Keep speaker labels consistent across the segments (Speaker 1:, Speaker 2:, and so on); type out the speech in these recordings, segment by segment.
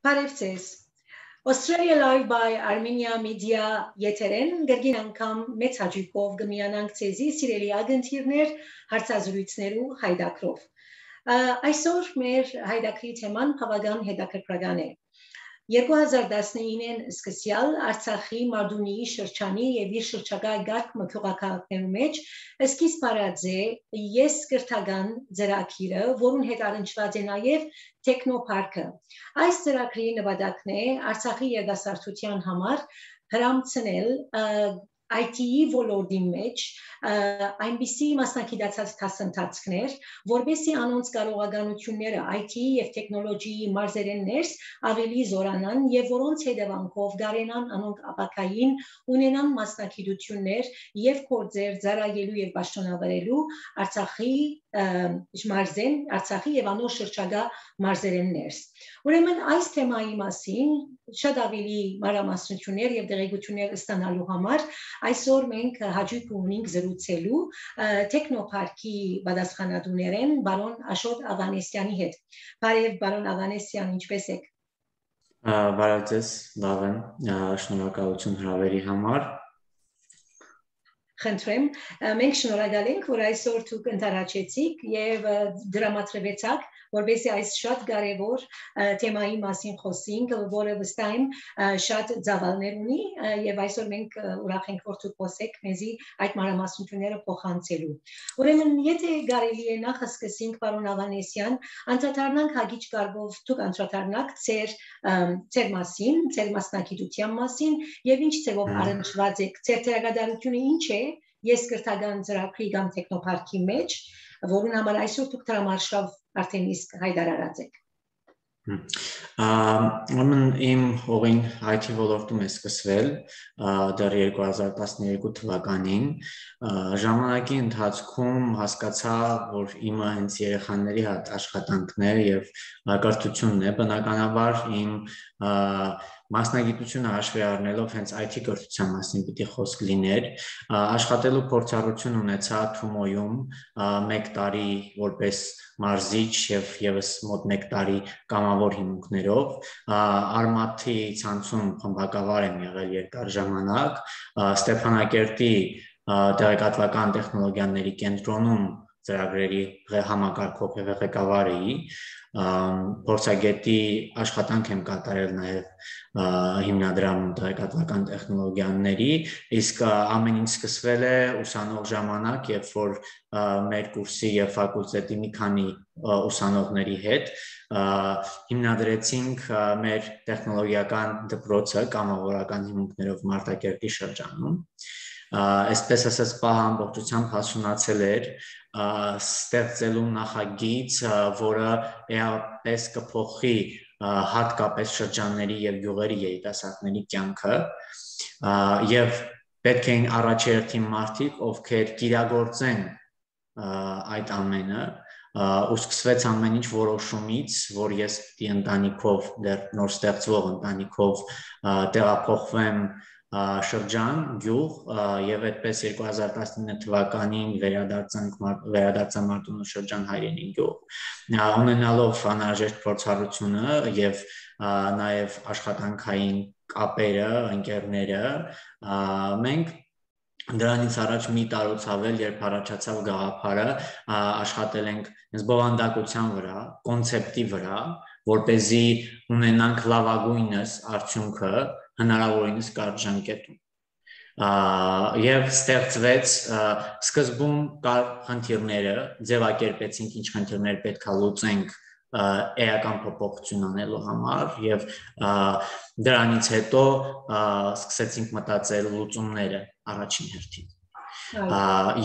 Speaker 1: Բարևձեզ։ Australia Live by Armenia Media եթերեն գրգին անգամ մեծ հաճույքով կմիանանք ցեզի սիրելի ագընթիրներ հարցազրույցներու հայդակրով։ Այսօր մեր հայդակրի թեման բավական հետաքրքրական է։ 2019-ին սկսյալ Արցախի Մարդունիի շրջանի եւ իր շրջակա գարկ մթողակալներու մեջ սկիզբ արած է ես կրթական ծրագիրը, որուն հետ առնչված է նաեւ տեխնոպարկը։ Այս ծրագրի նպատակն է Արցախի երիտասարդության համար հրամցնել IT-ի ոլորտի մեջ այնպիսի մասնակցած դասընթացներ, որովհետեւ անոնց կարողականությունները IT-ի եւ տեխնոլոգիայի մարզերեններս ավելի զորանան եւ որոնց հետևանքով գարենան անոնք ապակային ունենան մասնակցություններ եւ գործեր ծառայելու եւ պաշտոնավարելու Արցախի մարզեն Արցախի եւ անոր շրջակա մարզերեններս։ Ուրեմն այս թեմայի մասին շատ ավելի մանրամասնություններ եւ տեղեկություններ ստանալու համար այսօր մենք հաջող ունենք զրուցելու տեխնոպարկի պատասխանատուներեն բարոն Աշոտ Ավանեսյանի հետ։ Բարև բարոն Ավանեսյան, ինչպե՞ս եք։
Speaker 2: Բարև ձեզ, լավ եմ, շնորհակալություն հրավերի համար։
Speaker 1: Խնդրեմ, մենք շնորհակալ ենք, որ այսօր դուք ընթരാճեցիք եւ դրամատրվեցաք, որովհետեւ այս շատ կարեւոր թեմայի մասին խոսենք, որը վստահ եմ շատ ծավալներ ունի եւ այսօր մենք ուրախ ենք, որ դուք խոսեք մեզի այդ մանրամասնությունները փոխանցելու։ Ուրեմն, եթե կարելի է նախ սկսենք պարոն Ավանեսյան, անդրադառնանք հագիչ կարգով դուք անդրադառնաք ձեր մասին, ձեր մասնակցության մասին եւ ինչ ձևով առնչված եք, ձեր տեղեկատվությունը ինչ է ես կրթական ծրագրի կամ տեխնոպարկի մեջ, որուն համար այսօր դուք դրամարշավ արդեն իսկ հայտարարած եք։
Speaker 2: Ուրեմն իմ հողին IT ոլորտում է սկսվել դեռ 2012 թվականին, ժամանակի ընթացքում հասկացա, որ իմը հենց երեխաների աշխատանքն է եւ կրթությունն է, բնականաբար իմ մասնագիտությունը հաշվի առնելով հենց IT կրթության մասին պիտի խոսք լիներ, աշխատելու փորձառություն ունեցա Թումոյում 1 տարի որպես մարզիչ եւ եւս մոտ 1 տարի կամավոր հիմունքներով, Արմաթի ցանցում խմբակավար եմ եղել երկար ժամանակ, Ստեփանակերտի տեղեկատվական տեխնոլոգիաների կենտրոնում ծրագրերի համակարգող եւ ղեկավար էի, փորձագետի աշխատանք եմ կատարել նաեւ հիմնադրամում տեղեկատվական տեխնոլոգիաների, իսկ ամեն ինչ սկսվել է ուսանող ժամանակ, երբ որ մեր կուրսի եւ ֆակուլտետի մի քանի ուսանողների հետ հիմնադրեցինք մեր տեխնոլոգիական դպրոցը կամավորական հիմունքներով Մարտակերտի շրջանում։ Այսպես ասած պահ ամբողջությամբ հասունացել էր ստեղծելու նախագիծ, որը էապես կփոխի հատկապես շրջանների եւ գյուղերի երիտասարդների կյանքը եւ պետք էին առաջերտին մարդիկ, ովքեր կիրագործեն այդ ամենը, ու սկսվեց ամեն ինչ որոշումից, որ ես պիտի ընտանիքով դեռ նոր ստեղծվող ընտանիքով տեղափոխվեմ շրջան, գյուղ եւ այդպես 2019 թվականին վերադարձա Մարտունու շրջան հայրենի գյուղ, ունենալով անհրաժեշտ փորձառությունը եւ նաեւ աշխատանքային կապերը, ընկերները, մենք դրանից առաջ մի տարուց ավել, երբ առաջացավ գաղափարը, աշխատել ենք հենց բովանդակության վրա, կոնցեպտի վրա, որպեսզի ունենանք լավագույնս արդյունքը հնարավորինս կարճ ժամկետում։ Եվ ստեղծվեց սկզբում կար խնդիրները, ձևակերպեցինք ինչ խնդիրներ պետք է լուծենք էական փոփոխություն անելու համար եւ դրանից հետո սկսեցինք մտածել լուծումները առաջին հերթին։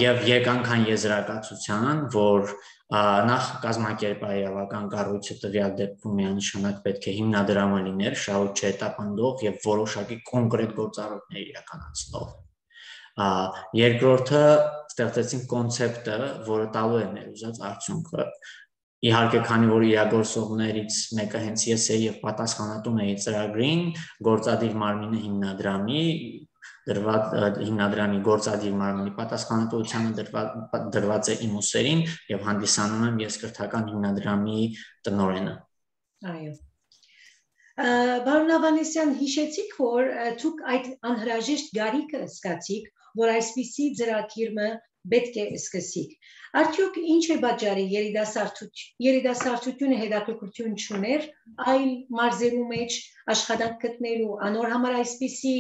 Speaker 2: Եվ եկանք այն եզրակացության, որ նախ կազմակերպայավական կառույցը տվյալ դեպքում միանշանակ պետք է հիմնադրամը լիներ, շահույթ չհետապնդող եւ որոշակի կոնկրետ գործառույթներ իրականացնող։ Երկրորդը ստեղծեցինք կոնցեպտը, որը տալու է մեր ուզած արդյունքը։ Իհարկե, քանի որ իրագործողներից մեկը հենց ես էի եւ պատասխանատուն էի ծրագրին, գործադիր մարմինը հիմնադրամի գործադիր մարմնի պատասխանատվությունը դրված է իմ ուսերին եւ հանդիսանում եմ ես կրթական հիմնադրամի տնօրենը։
Speaker 1: Այո։ Պարոն Ավանեսյան, հիշեցիք, որ դուք այդ անհրաժեշտ գարիկը զգացիք, որ այսպիսի ծրագիրը պետք է սկսեք։ Արդյոք ինչ է պատճառը երիտասարդությունը հետաքրքրություն չուներ այլ մարզերու մեջ աշխատանք գտնելու, անոր համար այսպիսի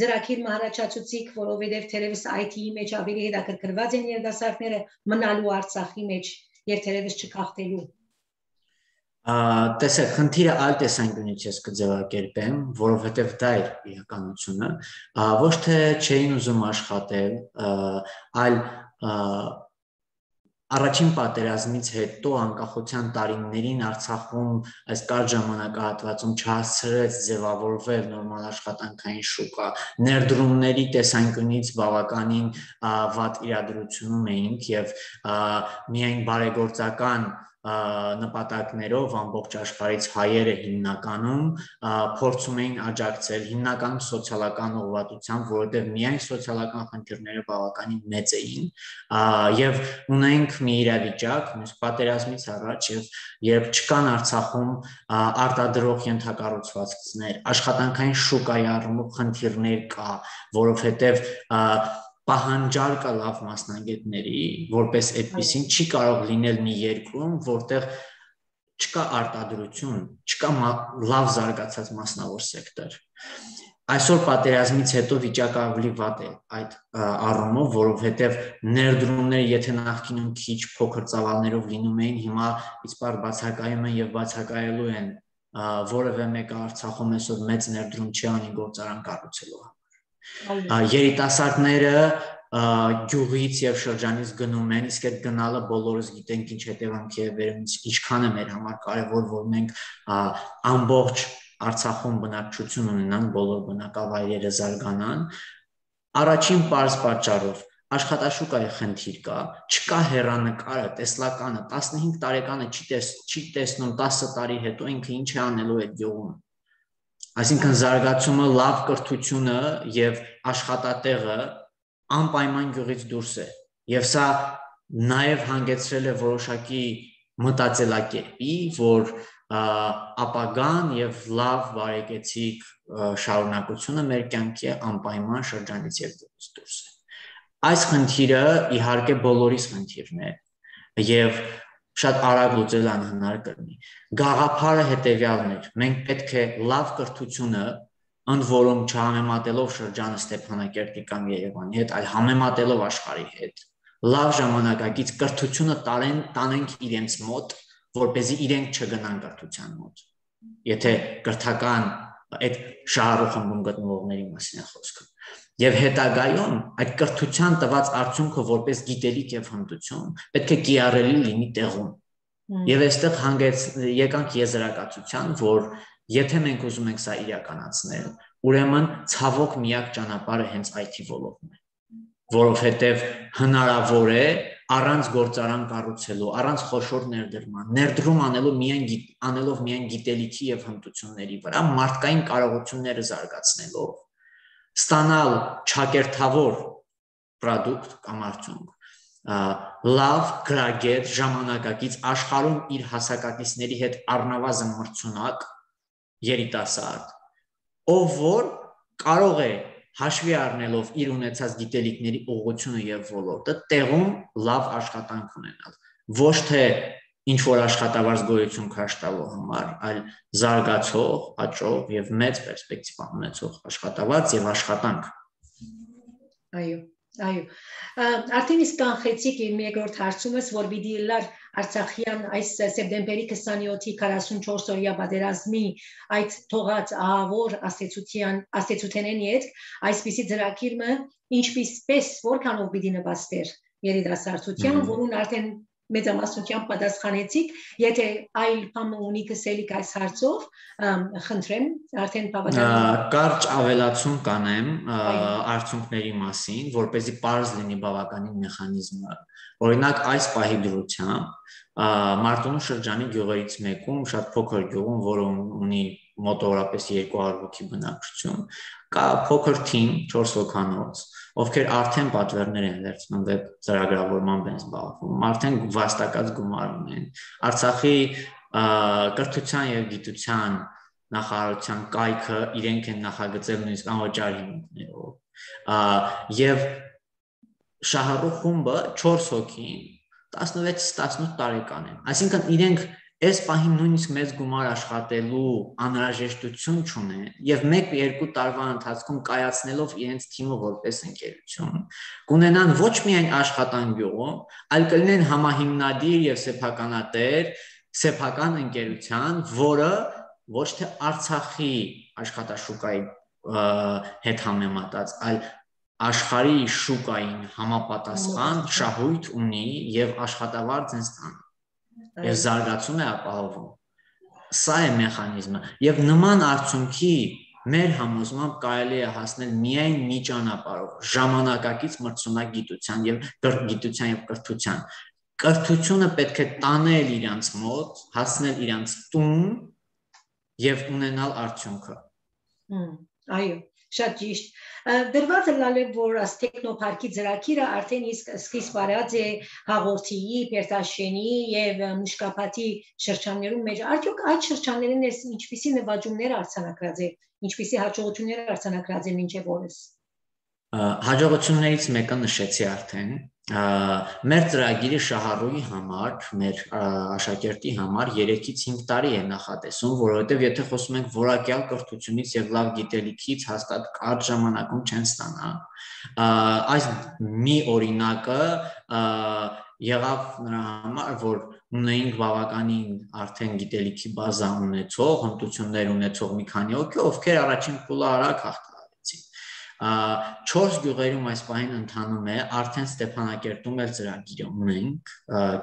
Speaker 1: ծրագիր առաջացուցիկ, որովհետև թերևս IT-ի մեջ ավելի հետաքրքրված են երիտասարդները մնալու Արցախի մեջ եւ թերևս չքախտելու։
Speaker 2: Տեսեք, խնդիրը այլ տեսանկյունից ես կձևակերպեմ, որովհետև դա էր իրականությունը, ոչ թե չէին ուզում աշխատել, այլ առաջին պատերազմից հետո անկախության տարիներին Արցախում այս կարճ ժամանակահատվածում չհասցրեց ձևավորվել նորմալ աշխատանքային շուկա, ներդրումների տեսանկյունից բավականին վատ իրադրությունում էինք եւ միայն բարեգործական նպատակներով ամբողջ աշխարհից հայերը հիմնականում փորձում էին աջակցել հիմնականում սոցիալական ուղղվածությամբ, որովհետև միայն սոցիալական խնդիրները բավականին մեծ էին եւ ունենք մի իրավիճակ մյուս պատերազմից առաջ եւ երբ չկան Արցախում արտադրող ենթակառուցվածքներ, աշխատանքային շուկայի առումով խնդիրներ կա, որովհետև պահանջարկը լավ մասնագետների, որպես այդպեսին չի կարող լինել մի երկրում, որտեղ չկա արտադրություն, չկա լավ զարգացած մասնավոր սեկտոր։ Այսօր պատերազմից հետո վիճակը ավելի վատ է այդ առումով, որովհետև ներդրումները, եթե նախկինում քիչ փոքր ծավալներով լինում էին, հիմա իսպար բացակայում են եւ բացակայելու են որևէ մեկը Արցախում այսօր մեծ ներդրում չի անի գործարան կառուցելու երիտասարդները գյուղից եւ շրջանից գնում են, իսկ այդ գնալը բոլորս գիտենք ինչ հետևանքի է բերում, ինչքան է մեր համար կարեւոր, որ մենք ամբողջ Արցախում բնակչություն ունենանք, բոլոր բնակավայրերը զարգանան։ Առաջին պարզ պատճառով աշխատաշուկայի խնդիր կա, չկա հեռանկարը, տեսլականը, 15 տարեկանը չի տեսնում 10 տարի հետո ինքը ինչ է անելու այդ գյուղում։ Այսինքն զարգացումը, լավ կրթությունը եւ աշխատատեղը անպայման գյուղից դուրս է եւ սա նաեւ հանգեցրել է որոշակի մտածելակերպի, որ ապագան եւ լավ բարեկեցիկ շարունակությունը մեր կյանքի անպայման շրջանից եւ դուրս է։ Այս խնդիրը իհարկե բոլորիս խնդիրն է եւ շատ արագ լուծել անհնար կլինի։ Գաղափարը հետեւյալն էր. մենք պետք է լավ կրթությունը ընդ որում չհամեմատելով շրջանը Ստեփանակերտի կամ Երևանի հետ, այլ համեմատելով աշխարհի հետ, լավ ժամանակակից կրթությունը տանենք իրենց մոտ, որպեսզի իրենք չգնան կրթության մոտ։ Եթե կրթական այդ շահառու գտնվողների մասին է խոսքը։ Եվ հետագայում այդ կրթության տված արդյունքը որպես գիտելիք եւ հմտություն պետք է կիրառելի լինի տեղում։ Եվ այստեղ եկանք եզրակացության, որ եթե մենք ուզում ենք սա իրականացնել, ուրեմն ցավոք միակ ճանապարհը հենց IT ոլորտն է, որովհետեւ հնարավոր է առանց գործարան կառուցելու, առանց խոշոր ներդրում անելով միայն գիտելիքի եւ հմտությունների վրա, մարդկային կարողությունները զարգացնելով, ստանալ ճակերտավոր պրոդուկտ կամ արդյունք, լավ, գրագետ, ժամանակակից աշխարհում իր հասակակիցների հետ առնվազն մրցունակ երիտասարդ, ով որ կարող է հաշվի առնելով իր ունեցած գիտելիքների ուղղությունը եւ ոլորտը տեղում լավ աշխատանք ունենալ, ոչ թե ինչ որ աշխատավարձ գոյություն քաշ տալու համար, այլ զարգացող, աճող եւ մեծ պերսպեկտիվա ունեցող աշխատավարձ եւ աշխատանք։
Speaker 1: Այո, այո։ Արդեն իսկ կանխեցիք իմ երկրորդ հարցումս, որ պիտի լար Արցախյան այս սեպտեմբերի 27-ի 44-օրյա պատերազմի այդ թողած ահավոր աստեցութենեն յետ այսպիսի ծրագիրը ինչպես որքանով պիտի նպաստեր երիտասարդության, որուն արդեն մեծամասնությամբ պատասխանեցիք, եթե այլ բան ունի կսելիք այս հարցով, խնդրեմ, արդեն բավական
Speaker 2: կարճ ավելացում կանեմ արդյունքների մասին, որպեսզի պարզ լինի բավականին մեխանիզմը։ Օրինակ այս պահի դրությամբ Մարտունու շրջանի գյուղերից մեկում, շատ փոքր գյուղում, որը ունի մոտավորապես 200 հոգի բնակչություն, կա փոքր թիմ 4 հոգանոց, ովքեր արդեն պատվերներ են վերցնում վեբ ծրագրավորման բենց զբաղվում, արդեն վաստակած գումար ունեն։ Արցախի կրթության եւ գիտության նախարարության կայքը իրենք են նախագծել նույնիսկ անվճար հիմունքներով եւ շահառու խումբը 4 հոգին 16-ից 18 տարեկան են այսինքն իրենք այս պահին նույնիսկ մեծ գումար աշխատելու անհրաժեշտություն չունեն եւ 1-2 տարվա ընթացքում կայացնելով իրենց թիմը որպես ընկերություն կունենան ոչ միայն աշխատանքյուղում այլ կլինեն համահիմնադիր եւ սեփականատեր սեփական ընկերության որը ոչ թե Արցախի աշխատաշուկայի հետ համեմատած այլ աշխարհի շուկային համապատասխան շահույթ ունի եւ աշխատավարձ են ստանում եւ զարգացում է ապահովում սա է մեխանիզմը եւ նման արդյունքի մեր համոզմամբ կարելի է հասնել միայն մի ճանապարհով ժամանակակից մրցունակ գիտության եւ կրթությունը պետք է տանել իրանց մոտ հասնել իրանց տուն եւ ունենալ արդյունքը
Speaker 1: այո շատ ճիշտ դրված է լալը որ աս տեխնոպարկի ծրագիրը արդեն իսկ սկիզբ արած է հաղորդիի, Պերտաշենի եւ Մուշկապատի շրջաններում մեջ արդյոք այդ շրջաններն ինչպիսի նվաճումներ արձանագրած է ինչպիսի հաջողություններ արձանագրած է մինչեւ օրս
Speaker 2: Հաջողություններից մեկը նշեցի արդեն մեր ծրագիրը շահառուի համար մեր աշակերտի համար 3-ից 5 տարի է նախատեսում որովհետեւ եթե խոսում ենք որակյալ կրթությունից եւ լավ գիտելիքից հաստատ կարճ ժամանակում չեն ստանա այս մի օրինակը եղավ նրա համար որ ունեինք բավականին արդեն գիտելիքի բազա ունեցող հմտություններ ունեցող մի քանի հոգի ովքեր առաջին փուլը արագ հաղթահարեցին 4 գյուղերում այս պահին ընթանում է արդեն Ստեփանակերտում էլ ծրագիրը ունենք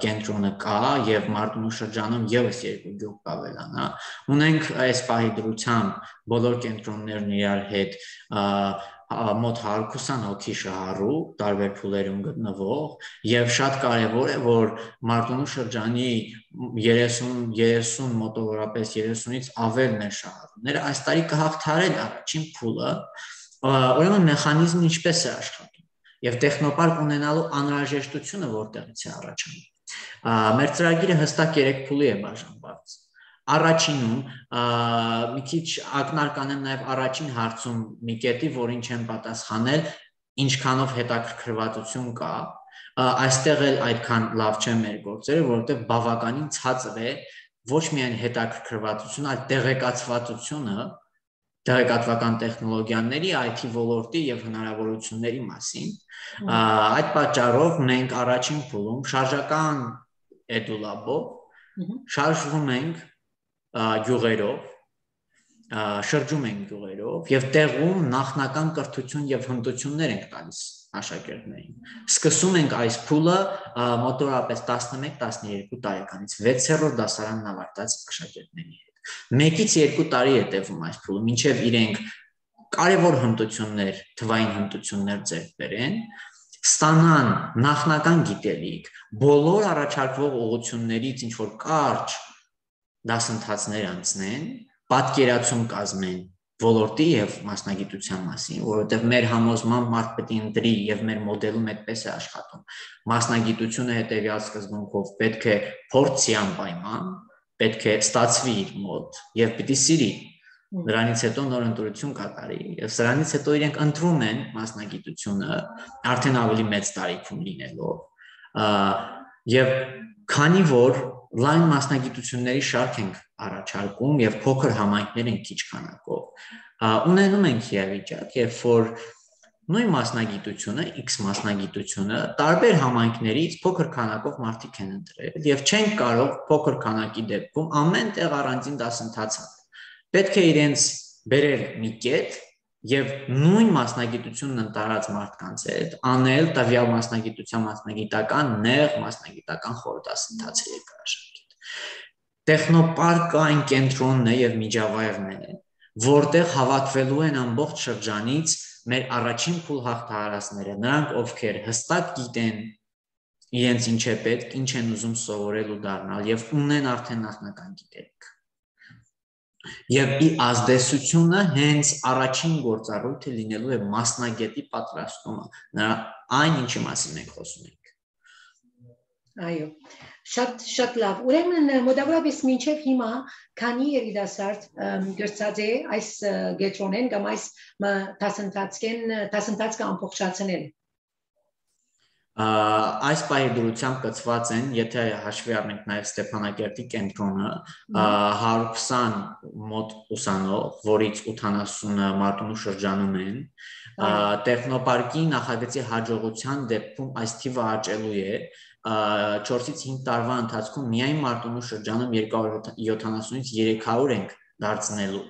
Speaker 2: կենտրոնը կա եւ Մարտունու շրջանում եւս 2 գյուղ կավելանա ունենք այս պահի դրությամբ բոլոր կենտրոններն իրար հետ մոտ 120 հոգի շահառու տարբեր փուլերում գտնվող եւ շատ կարեւոր է որ Մարտունու շրջանի 30 մոտավորապես 30-ից ավել մեր շահառուները այս տարի կհաղթահարեն առաջին փուլը ուրեմն մեխանիզմը ինչպես է աշխատում եւ տեխնոպարկ ունենալու անհրաժեշտությունը որտեղից է առաջանում մեր ծրագիրը հստակ 3 փուլի է բաժանված առաջինում մի քիչ ակնարկ անեմ նաեւ առաջին հարցում մի կետի որին չեմ պատասխանել ինչքանով հետաքրքրվածություն կա այստեղ էլ այդքան լավ չեն մեր գործերը որովհետեւ բավականին ցածր է ոչ միայն հետաքրքրվածությունը այլ տեղեկացվածությունը տեղեկատվական տեխնոլոգիաների IT ոլորտի եւ հնարավորությունների մասին այդ պատճառով մենք առաջին փուլում շարժական էդուլաբով շարժվում ենք գյուղերով շրջում ենք գյուղերով եւ տեղում նախնական կրթություն եւ հմտություններ ենք տալիս աշակերտներին սկսում ենք այս փուլը մոտավորապես 11-12 տարեկանից 6-րդ դասարանն ավարտած աշակերտների հետ 1-ից 2 տարի է տևում այս փուլը մինչև իրենք կարևոր հմտություններ թվային հմտություններ ձեռք բերեն ստանան նախնական գիտելիք բոլոր առաջարկվող ուղղություններից ինչ որ կարճ դասընթացներ անցնեն պատկերացում կազմեն ոլորտի եւ մասնագիտության մասին, որովհետեւ մեր համոզմամբ մարդ պետք է ընտրի եւ մեր մոդելում այդպես է աշխատում։ Մասնագիտությունը հետեւյալ սկզբունքով պետք է փորձի անպայման, պետք է ստացվի իր մոտ եւ պիտի սիրի։ Դրանից հետո նոր ընտրություն կատարի եւ սրանից հետո իրենք ընտրում են մասնագիտությունը արդեն ավելի մեծ տարիքում լինելով եւ քանի որ լայն մասնագիտությունների շարք ենք առաջարկում եւ փոքր համայնքներ են քիչ քանակով ունենում ենք իրավիճակ երբ որ նույն մասնագիտությունը X մասնագիտությունը տարբեր համայնքներից փոքր քանակով մարդիկ են ընտրել եւ չեն կարող փոքր քանակի դեպքում ամեն տեղ առանձին դասընթաց պետք է իրենց բերել մի կետ եւ նույն մասնագիտությունն ընտրած մարդկանց հետ անել տվյալ մասնագիտության մասնագիտական նեղ մասնագիտական խորհրդասընթացը երկարաշարժ տեխնոպարկը այն կենտրոնն է եւ միջավայրն է որտեղ հավաքվելու են ամբողջ շրջանից մեր առաջին փուլ հաղթահարածները նրանք ովքեր հստակ գիտեն իրենց ինչ է պետք ինչ են ուզում սովորել ու դառնալ եւ ունեն արդեն նախնական գիտելիք եւ ի ազդեցությունը հենց առաջին գործառույթը լինելու է մասնագետի պատրաստումը նրա այն ինչի մասին մենք խոսում ենք
Speaker 1: այո Շատ լավ։ Ուրեմն մոտավորապես մինչև հիմա քանի երիտասարդ գրծած է այս գետրոնեն կամ այս դասընթացքը ամբողջացնել։
Speaker 2: Այս պահի դրությամբ կցված են, եթե հաշվի առնենք նաև Ստեփանակերտի կենտրոնը, 120 մոտ ուսանող, որից 80-ը Մարտունու շրջանում են, տեխնոպարկի նախագծի հաջողության դեպքում այս թիվը աճելու է 4-ից 5 տարվա ընթացքում միայն Մարտունու շրջանում 270-ից 300 ենք դարձնելու,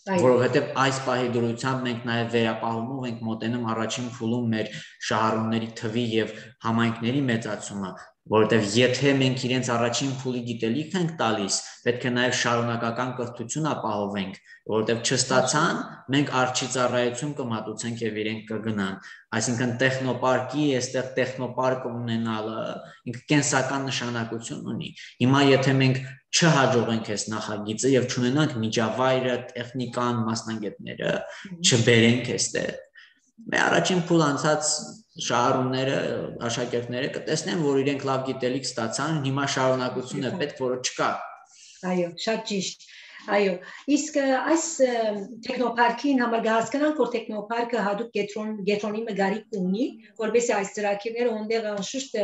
Speaker 2: որովհետև այս պահի դրությամբ մենք նաև վերապահումով ենք մոտենում առաջին փուլում մեր շահառուների թվի եւ համայնքների մեծացումը, որովհետև եթե մենք իրենց առաջին փուլի գիտելիք ենք տալիս, պետք է նաև շարունակական կրթություն ապահովենք, որովհետև չստացան, մենք արջի ծառայություն կմատուցենք եւ իրենք կգնան, այսինքն տեխնոպարկի, այստեղ տեխնոպարկ ունենալը ինքը կենսական նշանակություն ունի։ Հիմա եթե մենք չհաջողենք այս նախագիծը եւ չունենանք միջավայրը, տեխնիկան, մասնագետները, չբերենք այստեղ, մեր առաջին փուլ անցած շահառուները, աշակերտները կտեսնեն, որ իրենք լավ գիտելիք ստացան, հիմա շարունակություն է պետք, որը չկա։
Speaker 1: Այո, շատ ճիշտ։ Այո, իսկ այս տեխնոպարկին համար հասկանանք, որ տեխնոպարկը հատուկ գետրոնի մգարիկ ունի, որովհետեւ այս ծրագիրները ոնդեղ անշուշտ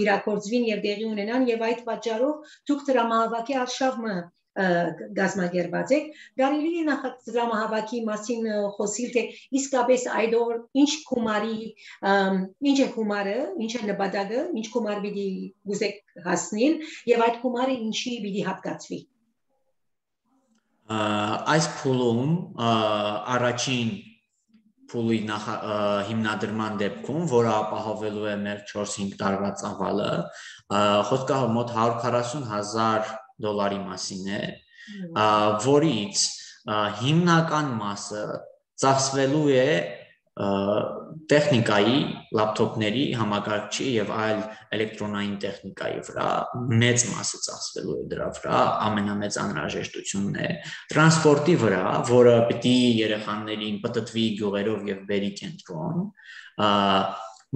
Speaker 1: իրագործվին եւ տեղի ունենան եւ այդ պատճառով դուք դրամահավաքի արշավը գազմագերված եք, կարելի է դրամահավաքի մասին խոսել, թե իսկապես այդ օր ինչ գումարի, ինչ է գումարը, ինչ է նպատակը, ինչ գումար պիտի ուզեք հասնել եւ այդ գումարը ինչի պիտի հատկացվի։
Speaker 2: Այս փուլում առաջին փուլի հիմնադրման դեպքում, որը ապահովելու է մեր 4-5 տարվա ծավալը, խոսքը մոտ $140,000 մասին է, որից հիմնական մասը ծախսվելու է տեխնիկայի, լապտոպների, համակարգչի եւ այլ էլեկտրոնային տեխնիկայի վրա, մեծ մասը ծախսվելու է դրա վրա, ամենամեծ անհրաժեշտությունն է, տրանսպորտի վրա, որը պիտի երեխաներին պտտվի գյուղերով եւ բերի կենտրոն,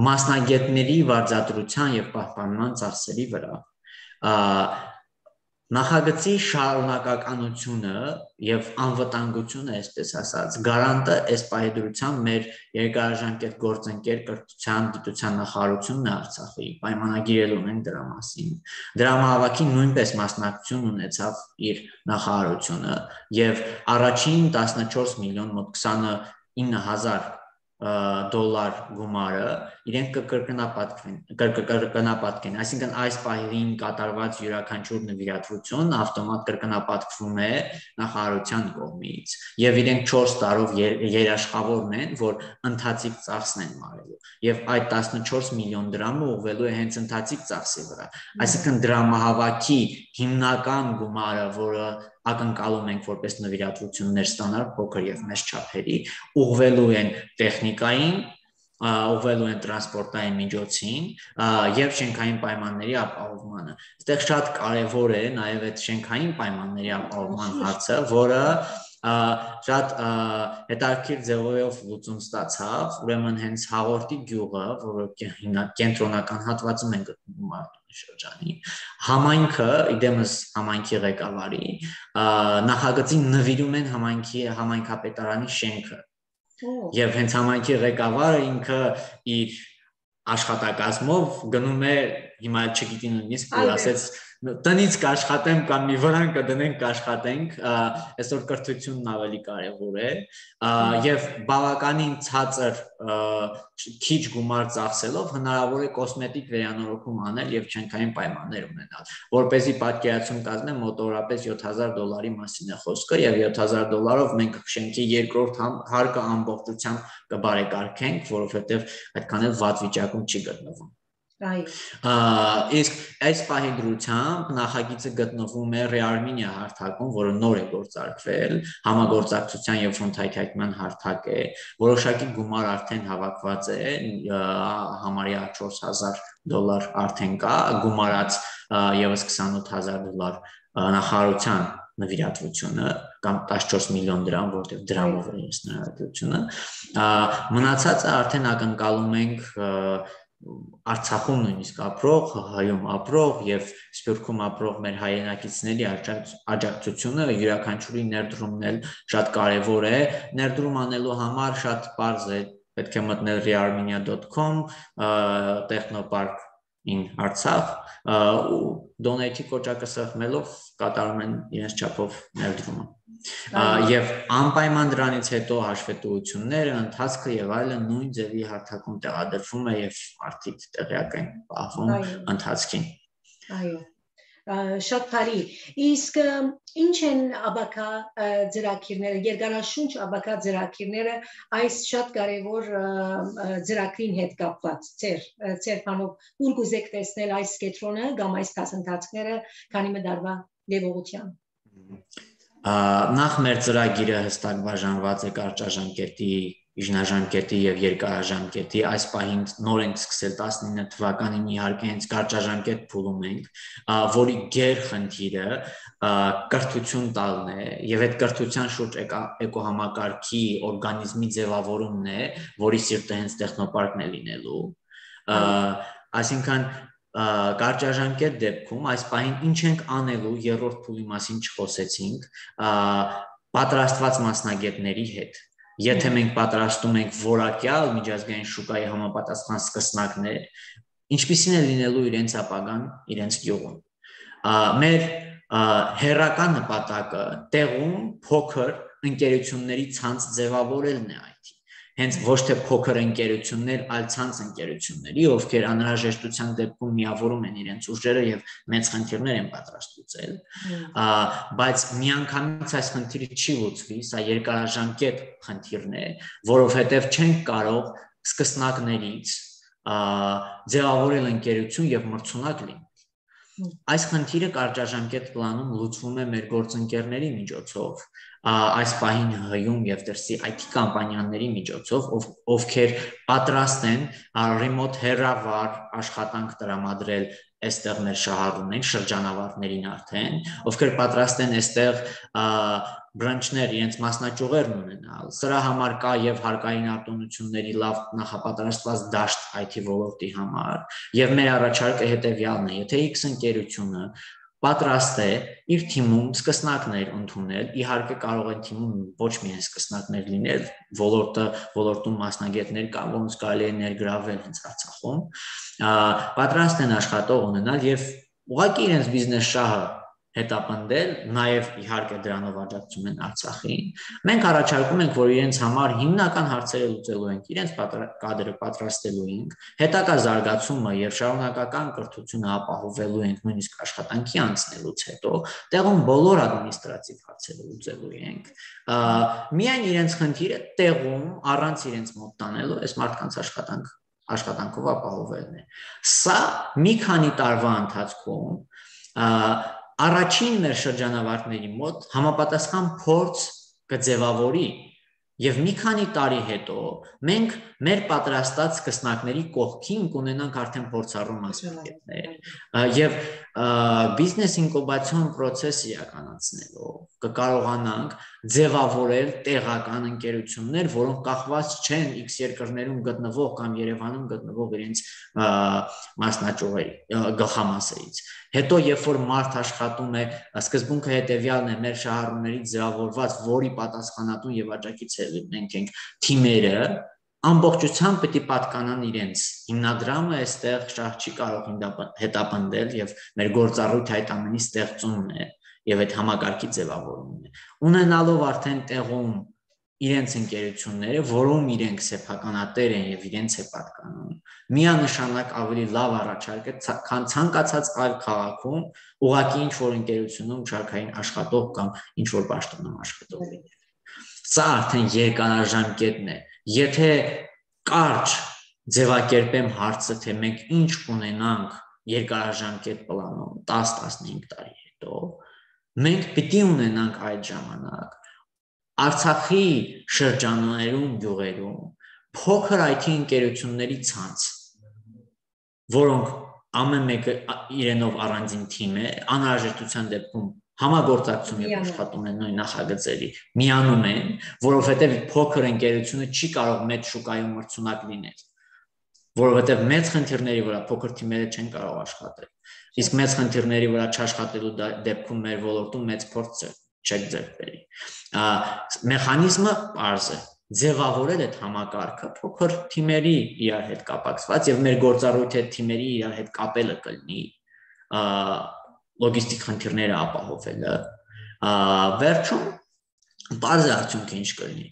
Speaker 2: մասնագետների վարձատրության եւ պահպանման ծախսերի վրա, նախագծի շարունակականությունը եւ անվտանգությունը, այսպես ասած, գարանտը այս պահի դրությամբ մեր երկարաժամկետ գործընկեր կրթության գիտության նախարարությունն է Արցախի, պայմանագիրել ունենք դրա մասին։ Դրամահավաքի նույնպես մասնակցություն ունեցավ իր նախարարությունը եւ առաջին 14 միլիոն մոտ $29,000 գումարը իրենք կկրկնապատկեն, այսինքն այս պահին կատարված յուրաքանչյուր նվիրատվություն ավտոմատ կրկնապատկվում է նախարարության կողմից եւ իրենք 4 տարով երաշխավորն են, որ ընթացիկ ծախսն են մարելու եւ այդ 14 միլիոն դրամը ուղղվելու է հենց ընթացիկ ծախսի վրա, այսինքն դրամահավաքի հիմնական գումարը, որը ակնկալում ենք որպես նվիրատվություններ ստանալ փոքր եւ մեծ չափերի, ուղղվելու են տեխնիկային, ուղղվելու են տրանսպորտային միջոցին եւ շենքային պայմանների ապահովմանը։ Այստեղ շատ կարեւոր է նաեւ այդ շենքային պայմանների ապահովման հարցը, որը շատ հետաքրքիր ձևով լուծում ստացավ, ուրեմն հենց Հաղորդի գյուղը, որը կենտրոնական հատվածում են գտնվում շրջանի, համայնքը, իդեմս համայնքի ղեկավարի, նախագծի նվիրում են համայնքապետարանի շենքը եւ հենց համայնքի ղեկավարը ինքը իր աշխատակազմով գնում է, հիմա չգիտի նույնիսկ որ ասեց տնից կաշխատեմ կամ մի վրան կդնենք կաշխատենք, այսօր կրթությունն ավելի կարևոր է եւ բավականին ցածր քիչ գումար ծախսելով հնարավոր է կոսմետիկ վերանորոգում անել եւ շենքային պայմաններ ունենալ, որպեսզի պատկերացում կազմեմ մոտավորապես $7,000 մասին է խոսքը եւ $7,000-ով մենք շենքի երկրորդ հարկը ամբողջությամբ կբարեկարգենք, որովհետեւ այդքան էլ վատ վիճակում չի գտնվում։ Իսկ այս պահի դրությամբ նախագիծը գտնվում է Ռեարմինիա հարթակում, որը նոր է գործարկվել, համագործակցության եւ ֆոնդայթայթման հարթակ է, որոշակի գումար արդեն հավաքված է, համարյա $4,000 արդեն կա, գումարած եւս $28,000 նախարարության նվիրատվությունը կամ 14 միլիոն դրամ, որտեղ դրամով է նվիրատվությունը, մնացածը արդեն ակնկալում ենք Արցախում նույնիսկ ապրող, հայում ապրող եւ Սփյուռքում ապրող մեր հայրենակիցների աջակցությունը յուրաքանչյուրի ներդրումն էլ շատ կարեւոր է ներդրում անելու համար շատ པարզ է պետք է մտնել rearmenia.com Technopark in Artsakh ու donate-ի կոճակը սեղմելով կատարում են իրենց չափով ներդրումը եւ անպայման դրանից հետո հաշվետվությունները, ընթացքը եւ այլը նույն ձևի հարթակում տեղադրվում է եւ արդիկ տեղյակ են պահվում ընթացքին։
Speaker 1: Այո։ Շատ բարի։ Իսկ ինչ են աբակա ծրագիրները, երկարաշունչ աբակա ծրագիրները այս շատ կարևոր ծրագրին հետ կապված ծեր բանով ուր կուզեք տեսնել այս կետրոնը կամ այս դասընթացները քանի մդարվա լեվողությամբ։
Speaker 2: Նախ մեր ծրագիրը հստակ բաժանված է կարճաժամկետի, իժնաժամկետի եւ երկարաժամկետի, այս պահին նոր ենք սկսել 19 թվականին իհարկե հենց կարճաժամկետ փուլում ենք, որի գերխնդիրը կրթություն տալն է եւ այդ կրթության շուրջ էկոհամակարգի օրգանիզմի ձևավորումն է, որի սիրտը հենց տեխնոպարկն է լինելու, այսինքն կարճաժամկետ դեպքում այս պահին ինչ ենք անելու երրորդ փուլի մասին չխոսեցինք պատրաստված մասնագետների հետ եթե մենք պատրաստում ենք որակյալ միջազգային շուկայի համապատասխան սկսնակներ ինչպիսին է լինելու իրենց ապագան իրենց գյուղում մեր հերական նպատակը տեղում փոքր ընկերությունների ցանց ձևավորելն է IT Հենց ոչ թե փոքր ընկերություններ, այլ ցանց ընկերությունների, ովքեր անհրաժեշտության դեպքում միավորում են իրենց ուժերը եւ մեծ խնդիրներ են պատրաստ լուծել, բայց միանգամից այս խնդիրը չի լուծվի, սա երկարաժամկետ խնդիրն է, որովհետեւ չենք կարող սկսնակներից ձևավորել ընկերություն եւ մրցունակ լինել։ Այս խնդիրը կարճաժամկետ պլանում լուծվում է մեր գործընկերների միջոցով, այս պահին հյում եւ դրսի IT կամպանիաների միջոցով, ովքեր պատրաստ են remote հեռավար աշխատանք տրամադրել այստեղ մեր շահառուներին, շրջանավարտներին արդեն, ովքեր պատրաստ են այստեղ բրանչներ, իրենց մասնաճյուղերն ունենալ։ Սրա համար կա եւ հարկային արտոնությունների լավ նախապատրաստված դաշտ IT ոլորտի համար, եւ մեր առաջարկը հետեւյալն է, եթե X ընկերությունը պատրաստ է իր թիմում սկսնակներ ընդունել, իհարկե կարող են թիմում ոչ միայն սկսնակներ լինել, ոլորտում մասնագետներ կան, ոնց կարելի է ներգրավել հենց Արցախում, պատրաստ են աշխատող ունենալ եւ ուղղակի իրենց բիզնես շահը հետապնդել, նաև իհարկե դրանով աջակցում են Արցախին։ Մենք առաջարկում ենք, որ իրենց համար հիմնական հարցերը լուծելու ենք, իրենց կադրը պատրաստելու ենք, հետագա զարգացումը եւ շարունակական կրթությունը ապահովելու ենք նույնիսկ աշխատանքի անցնելուց հետո, տեղում բոլոր ադմինիստրատիվ հարցերը լուծելու ենք։ Միայն իրենց խնդիրը տեղում առանց իրենց մոտ տանելու այս մարդկանց աշխատանքով ապահովելն է։ Սա մի քանի տարվա ընթացքում Առաջին մեր շրջանավարտների մոտ համապատասխան փորձ կձևավորի եւ մի քանի տարի հետո մենք մեր պատրաստած սկսնակների կողքին կունենանք արդեն փորձառու մասնագետներ եւ բիզնես ինկուբացիոն process իրականացնելով կկարողանանք ձևավորել տեղական ընկերություններ, որոնք կախված չեն X երկրներում գտնվող կամ Երևանում գտնվող իրենց մասնաճյուղերի գլխամասերից։ Հետո երբ որ մարդ աշխատում է, սկզբունքը հետեւյալն է մեր շահառուներից ձևավորված, որի պատասխանատուն եւ աջակից ենք թիմերը ամբողջությամբ պետք է պատկանան իրենց հիմնադրամը այստեղ շահ չի կարող հետապնդել եւ մեր գործառույթը այդ ամենի ստեղծումն է եւ այդ համակարգի ձևավորումն է ունենալով արդեն տեղում իրենց ընկերությունները, որում իրենք սեփականատեր են եւ իրենց է պատկանում միանշանակ ավելի լավ առաջարկ է քան ցանկացած այլ քաղաքում ուղղակի ինչ որ ընկերությունում շարքային աշխատող կամ ինչ որ պաշտոնում աշխատող լինել Սա արդեն երկարաժամկետն է Եթե կարճ ձևակերպեմ հարցը, թե մենք ինչ ունենանք երկարաժամկետ պլանում 10-15 տարի հետո, մենք պիտի ունենանք այդ ժամանակ Արցախի շրջաններում գյուղերում փոքր IT ընկերությունների ցանց, որոնք ամեն մեկը իրենով առանձին թիմ է, անհրաժեշտության դեպքում համագործակցում եւ աշխատում են նույն նախագծերի միանում են, որովհետեւ փոքր ընկերությունը չի կարող մեծ շուկայում մրցունակ լինել։ որովհետև մեծ խնդիրների վրա փոքր թիմերը չեն կարող աշխատել։ Իսկ մեծ խնդիրների վրա չաշխատելու դեպքում մեր ոլորտում մեծ փորձ չեք ձեռք բերի։ Մեխանիզմը պարզ է, ձևավորել այդ համակարգը փոքր թիմերի իրար հետ կապակցված եւ մեր գործառույթի թիմերի իրար հետ կապելը կլինի լոգիստիկ խնդիրները ապահովելը։ Վերջում պարզ է արդյունքը ինչ կլինի։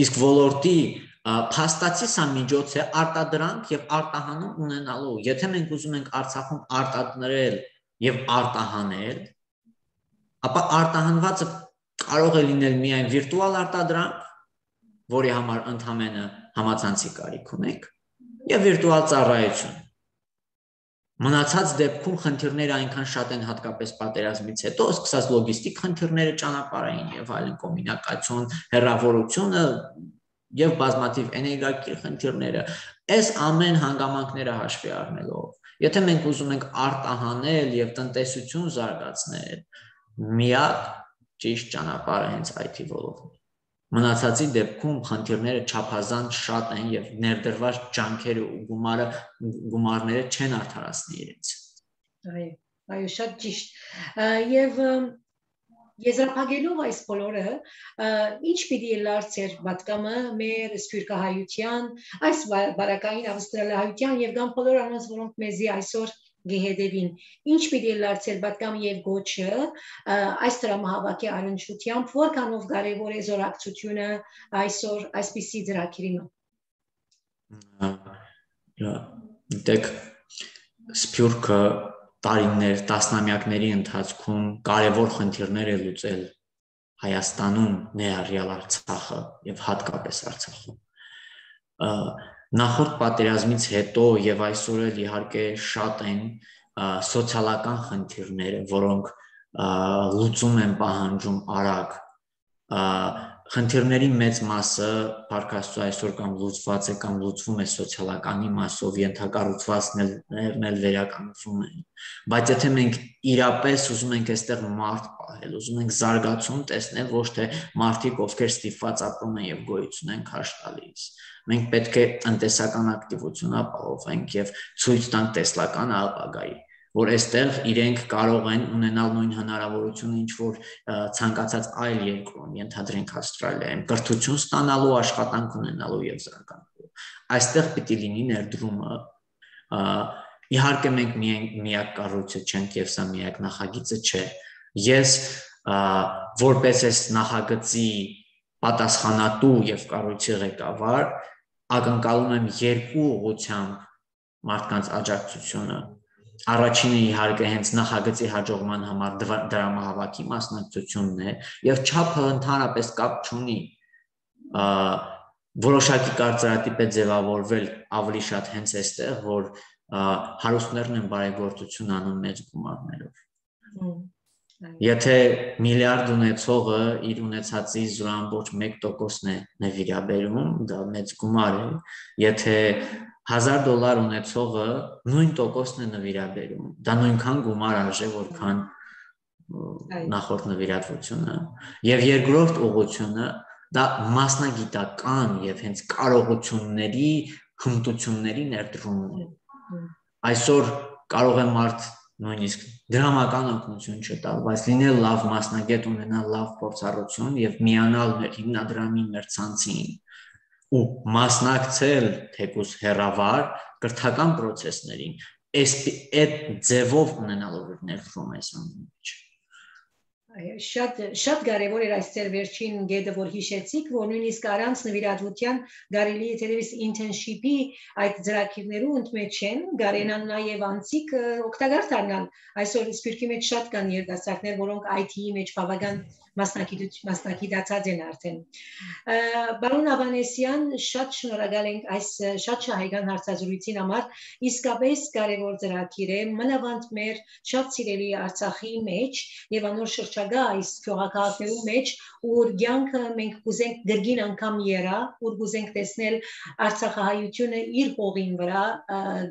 Speaker 2: Իսկ ոլորտի փաստացի սա միջոց է արտադրանք եւ արտահանում ունենալու։ Եթե մենք ուզում ենք Արցախում արտադրել եւ արտահանել, ապա արտահանվածը կարող է լինել միայն վիրտուալ արտադրանք, որի համար ընդհանրապես համացանցի կարիք ունենք, եւ վիրտուալ ծառայություն։ Մնացած դեպքում խնդիրները այնքան շատ են հատկապես պատերազմից հետո, սկսած լոգիստիկ խնդիրները, ճանապարհային եւ այլն, կոմունիկացիոն, հեռավորությունը եւ բազմաթիվ էներգակիր խնդիրները, այս ամեն հանգամանքները հաշվի առնելով, եթե մենք ուզում ենք արտահանել եւ տնտեսություն զարգացնել, միակ ճիշտ ճանապարհը հենց IT ոլորտն է։ Մնացածի դեպքում խնդիրները չափազանց շատ են եւ ներդրված ջանքերը ու գումարները չեն արդարացնի իրենց։
Speaker 1: Այո, շատ ճիշտ։ Եվ եզրափակելով այս բոլորը, ինչ պիտի լարցեր պատկամը մեր սփյուռքահայության, այս բարակային ավստրալիահայության եւ կամ բոլոր անոնց, որոնք մեզի այսօր գեհեդևին, ինչ պիտի լարցեր պատկամ եւ գոչը այս դրամահավաքի առնչությամբ, որքանով կարեւոր է զորակցությունը այսօր այսպիսի ծրագրերի։
Speaker 2: Դեք սփյուռքը տարիներ, տասնամյակների ընթացքում կարևոր խնդիրներ է լուծել Հայաստանում, ներառյալ Արցախը եւ հատկապես Արցախում։ Նախորդ պատերազմից հետո եւ այսօր էլ իհարկե շատ են սոցիալական խնդիրները, որոնք լուծում են պահանջում արագ։ Խնդիրների մեծ մասը Փառք Աստծո այսօր կամ լուծված է կամ լուծվում է սոցիալականի մասով, ենթակառուցվածքներն էլ վերականգնվում են։ Բայց եթե մենք իրապես ուզում ենք այստեղ մարդ պահել, ուզում ենք զարգացում տեսնել, ոչ թե մարդիկ, ովքեր ստիպված ապրում են եւ գոյություն են քաշ տալիս, մենք պետք է տնտեսական ակտիվություն ապահովենք եւ ցույց տանք տեսլական ապագայի, որ այստեղ իրենք կարող են ունենալ նույն հնարավորությունը, ինչ որ ցանկացած այլ երկրում, ենթադրենք Ավստրալիայում, կրթություն ստանալու, աշխատանք ունենալու եւ զարգանալու։ Այստեղ պիտի լինի ներդրումը։ Իհարկե մենք միակ կառույցը չենք եւ սա միակ նախագիծը չէ։ Ես որպես այս նախագծի պատասխանատու եւ կառույցի ղեկավար ակնկալում եմ երկու ուղղությամբ մարդկանց աջակցությունը։ Առաջինը իհարկե հենց նախագծի հաջողման համար դրամահավաքի մասնակցությունն է եւ չափը ընդհանրապես կապ չունի։ Որոշակի կարծրատիպ է ձևավորվել ավելի շատ հենց այստեղ, որ հարուստներն են բարեգործություն անում մեծ գումարներով։ Եթե միլիարդ ունեցողը իր ունեցածի 0.1%-ն է նվիրաբերում, դա մեծ գումար է։ Եթե $1000 ունեցողը նույն տոկոսն է նվիրաբերում, դա նույնքան գումար արժե, որքան նախորդ նվիրատվությունը։ Եվ երկրորդ ուղղությունը դա մասնագիտական եւ հենց կարողությունների, հմտությունների ներդրումն է։ Այսօր կարող է մարդ նույնիսկ դրամական օգնություն չտալ, բայց լինել լավ մասնագետ, ունենալ լավ փորձառություն եւ միանալ մեր հիմնադրամի մեր ցանցին ու մասնակցել թեկուզ հեռավար կրթական process-ներին, այդ ձևով ունենալով ներդրում այս ամենի մեջ։
Speaker 1: Շատ կարևոր էր այստեղ վերջին գեդը, որ հիշեցիք, որ նույնիսկ առանց նվիրատվության կարելի է թերևս internship-ի այդ ծրագրերու ընդմեջ են, կարենան նաև անցիկ օգտակար դառնալ։ Այսօր սփյուռքի մեջ շատ կան երիտասարդներ, որոնք IT-ի մեջ բավական մասնակցած են արդեն։ Պարոն Ավանեսյան, շատ շնորհակալ ենք այս շատ շահեկան հարցազրույցին համար, իսկապես կարևոր ծրագիր է, մանավանդ մեր շատ սիրելի Արցախի մեջ եւ անոր շրջակա այս քաղաքներու մեջ, ուր ցանկը մենք կուզենք գրգին անգամ երա, ուր կուզենք տեսնել Արցախահայությունը իր հողին վրա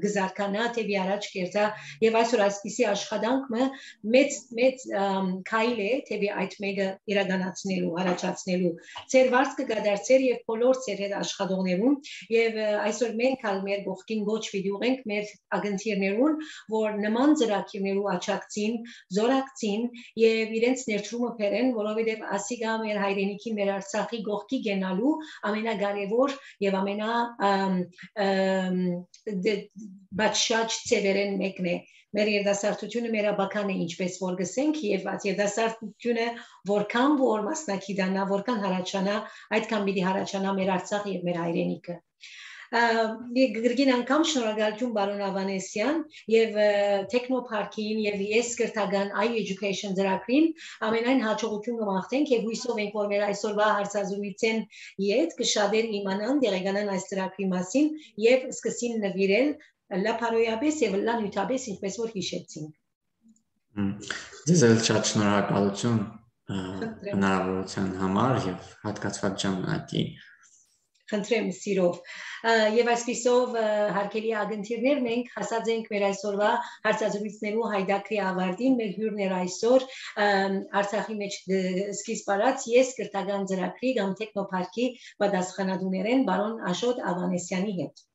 Speaker 1: գզարկանա, թեպի առաջ կերտա եւ այսօր այսպիսի աշխատանքը մեծ քայլ է, թեպի այդ մեկը իրականացնելու, առաջացնելու։ Ձեր վարձքը կդարձեր եւ բոլոր ձեր հետ աշխատողներուն եւ այսօր մենք ալ մեր գողքին ոչ վիդեո ենք մեր ագենտիրներուն, որ նման ծրագիրներու աճակցին, զորակցին եւ իրենց ներդրումը բերեն, որովհետեւ ասիգա մեր հայրենիքի, մեր Արցախի գողքի գենալու ամենակարևոր եւ բաճշաճ ծևերեն մեկն է։ Մեր երդասարտությունը մեր աբական է, ինչպես որ գսենք, եւ այդ երդասարտությունը որքան որ մասնակիցանա, որքան հարաճանա, այդքան պիտի հարաճանա մեր Արցախը եւ մեր հայրենիքը։ Գրգին անգամ շնորհակալություն պարոն Ավանեսյան եւ Տեխնոփարքին եւ ես կրթական iEducation ծրագրին ամենայն հաջողություն կմաղթենք եւ հույսով ենք որ մեր այսօրվա հարցազրույցեն իդ կշատեր իմանան դերեգանան այս ծրագրի մասին եւ սկսին նվիրել լապարոյաբես եւ լանյութաբես ինչպես որ հիշեցինք։
Speaker 2: Ձեզ էլ շատ շնորհակալություն հնարավորության համար եւ հատկացված ժամանակի
Speaker 1: Խնդրեմ սիրով եւ այսպիսով հարկելի ագենտիրներ մենք հասած ենք մեր այսօրվա հարցազրույցներու հայդակրի ավարտին մեր հյուրներ այսօր Արցախի մեջ սկիզբ արած ես կրթական ծրագրի կամ Տեխնոփարքի պատասխանատուներեն բարոն Աշոտ Ավանեսյանի հետ